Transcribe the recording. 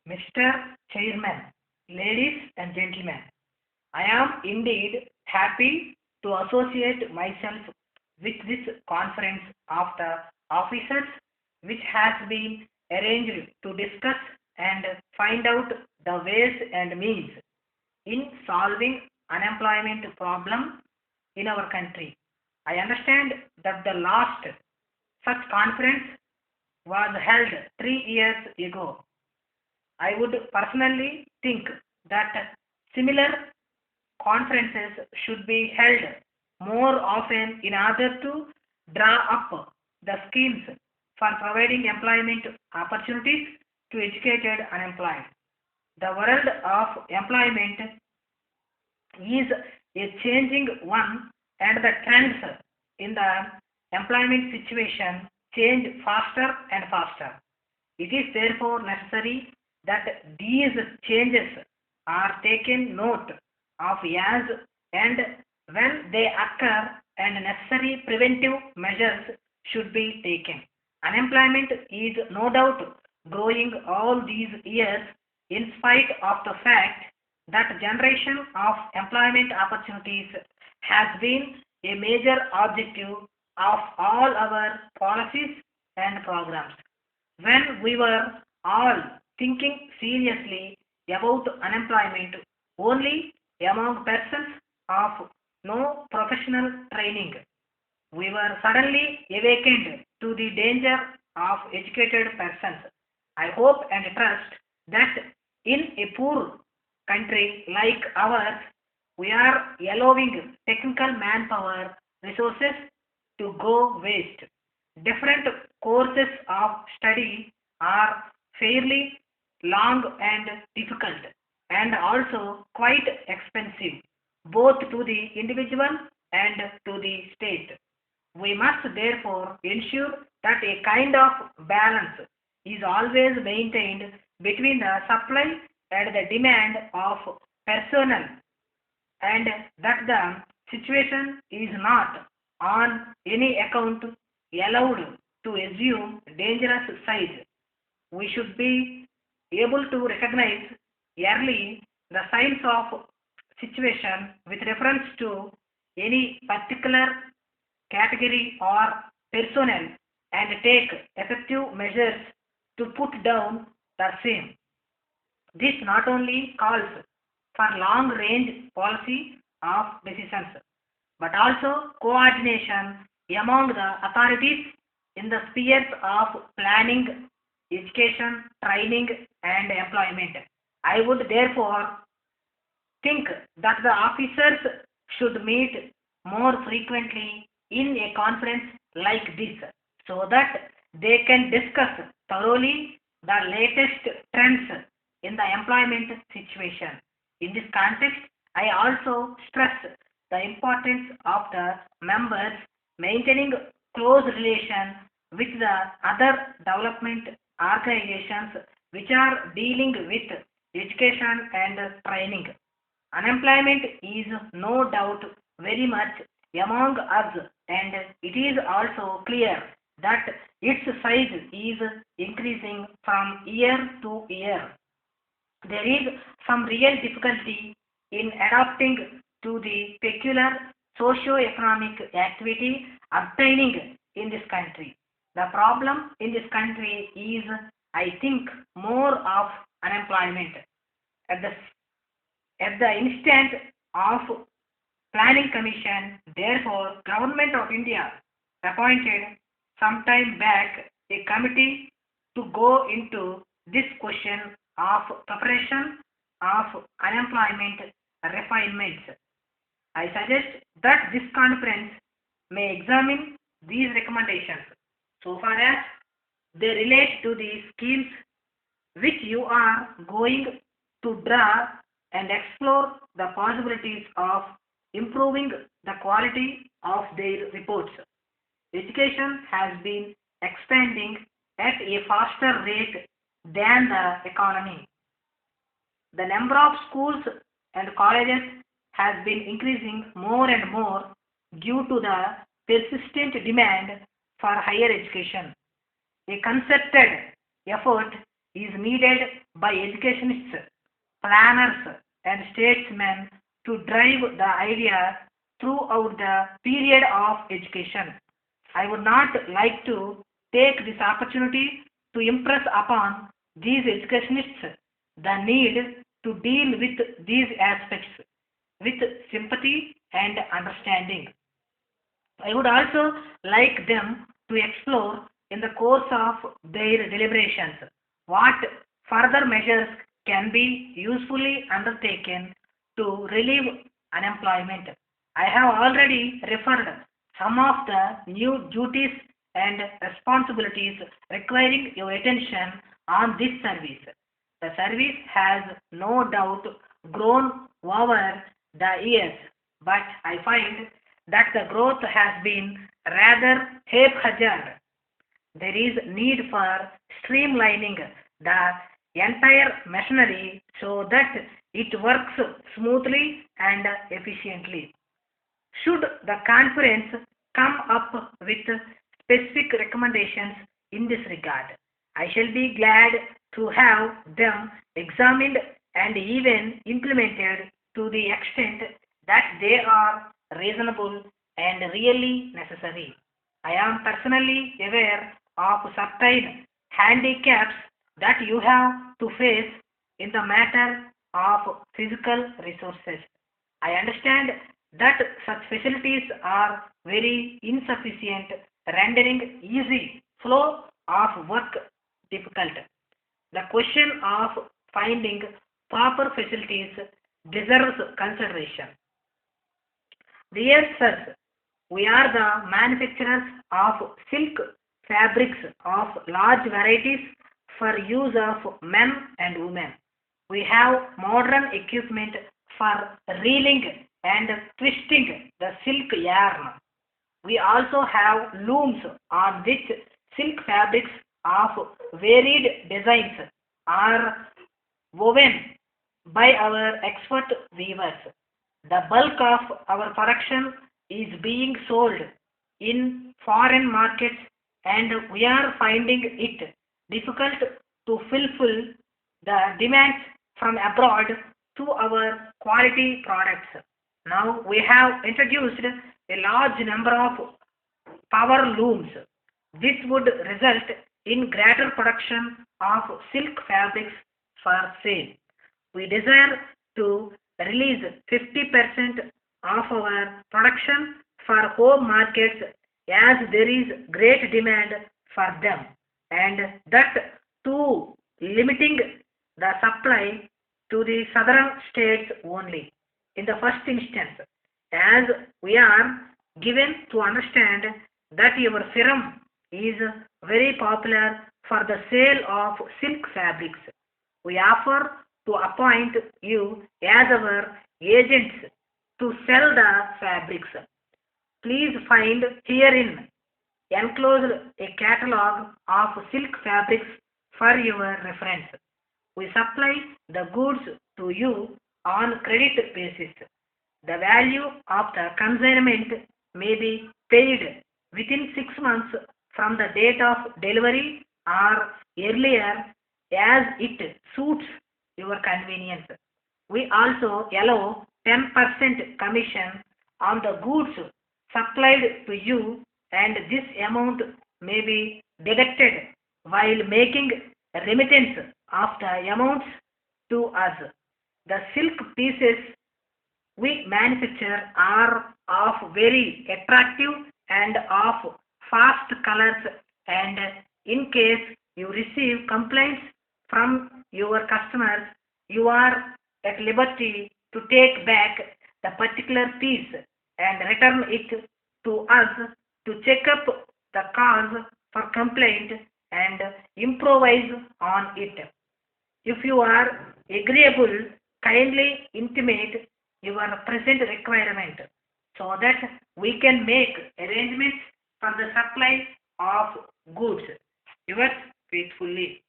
Mr. Chairman, ladies and gentlemen, I am indeed happy to associate myself with this conference of the officers which has been arranged to discuss and find out the ways and means in solving unemployment problem in our country. I understand that the last such conference was held 3 years ago. I would personally think that similar conferences should be held more often in order to draw up the schemes for providing employment opportunities to educated unemployed. The world of employment is a changing one and the trends in the employment situation change faster and faster. It is therefore necessary that these changes are taken note of as and when they occur and necessary preventive measures should be taken. Unemployment is no doubt growing all these years in spite of the fact that generation of employment opportunities has been a major objective of all our policies and programs. When we were all thinking seriously about unemployment only among persons of no professional training, we were suddenly awakened to the danger of educated persons. I hope and trust that in a poor country like ours, we are allowing technical manpower resources to go waste. Different courses of study are fairly long and difficult and also quite expensive both to the individual and to the state. We must therefore ensure that a kind of balance is always maintained between the supply and the demand of personnel and that the situation is not on any account allowed to assume dangerous side. We should be able to recognize early the signs of situation with reference to any particular category or personnel and take effective measures to put down the same. This not only calls for long range policy of decisions but also coordination among the authorities in the spheres of planning, education, training, and employment. I would therefore think that the officers should meet more frequently in a conference like this so that they can discuss thoroughly the latest trends in the employment situation. In this context, I also stress the importance of the members maintaining close relation with the other development organizations which are dealing with education and training. Unemployment is no doubt very much among us and it is also clear that its size is increasing from year to year. There is some real difficulty in adapting to the peculiar socio-economic activity obtaining in this country. The problem in this country is, I think, more of unemployment. At the at the instant of planning commission, therefore, Government of India appointed some time back a committee to go into this question of preparation of unemployment refinements. I suggest that this conference may examine these recommendations so far as they relate to the schemes which you are going to draw and explore the possibilities of improving the quality of their reports. Education has been expanding at a faster rate than the economy. The number of schools and colleges has been increasing more and more due to the persistent demand for higher education. A concerted effort is needed by educationists, planners, and statesmen to drive the idea throughout the period of education. I would not like to take this opportunity to impress upon these educationists the need to deal with these aspects with sympathy and understanding. I would also like them to explore in the course of their deliberations what further measures can be usefully undertaken to relieve unemployment. I have already referred some of the new duties and responsibilities requiring your attention on this service. The service has no doubt grown over the years, but I find that the growth has been rather haphazard. There is need for streamlining the entire machinery so that it works smoothly and efficiently. Should the conference come up with specific recommendations in this regard, I shall be glad to have them examined and even implemented to the extent that they are reasonable and really necessary. I am personally aware of certain handicaps that you have to face in the matter of physical resources. I understand that such facilities are very insufficient, rendering easy flow of work difficult. The question of finding proper facilities deserves consideration. Dear sirs, we are the manufacturers of silk fabrics of large varieties for use of men and women. We have modern equipment for reeling and twisting the silk yarn. We also have looms on which silk fabrics of varied designs are woven by our expert weavers. The bulk of our production is being sold in foreign markets and we are finding it difficult to fulfill the demands from abroad to our quality products. Now we have introduced a large number of power looms, which would result in greater production of silk fabrics for sale. We desire to release 50% of our production for home markets as there is great demand for them, and that too limiting the supply to the southern states only. In the first instance, as we are given to understand that your firm is very popular for the sale of silk fabrics, we offer to appoint you as our agents to sell the fabrics. Please find herein enclosed a catalog of silk fabrics for your reference. We supply the goods to you on credit basis. The value of the consignment may be paid within 6 months from the date of delivery or earlier as it suits your convenience. We also allow 10% commission on the goods supplied to you, and this amount may be deducted while making remittance of the amounts to us. The silk pieces we manufacture are of very attractive and of fast colors, and in case you receive complaints from your customers, you are at liberty to take back the particular piece and return it to us to check up the cause for complaint and improvise on it. If you are agreeable, kindly intimate your present requirement so that we can make arrangements for the supply of goods. Yours faithfully.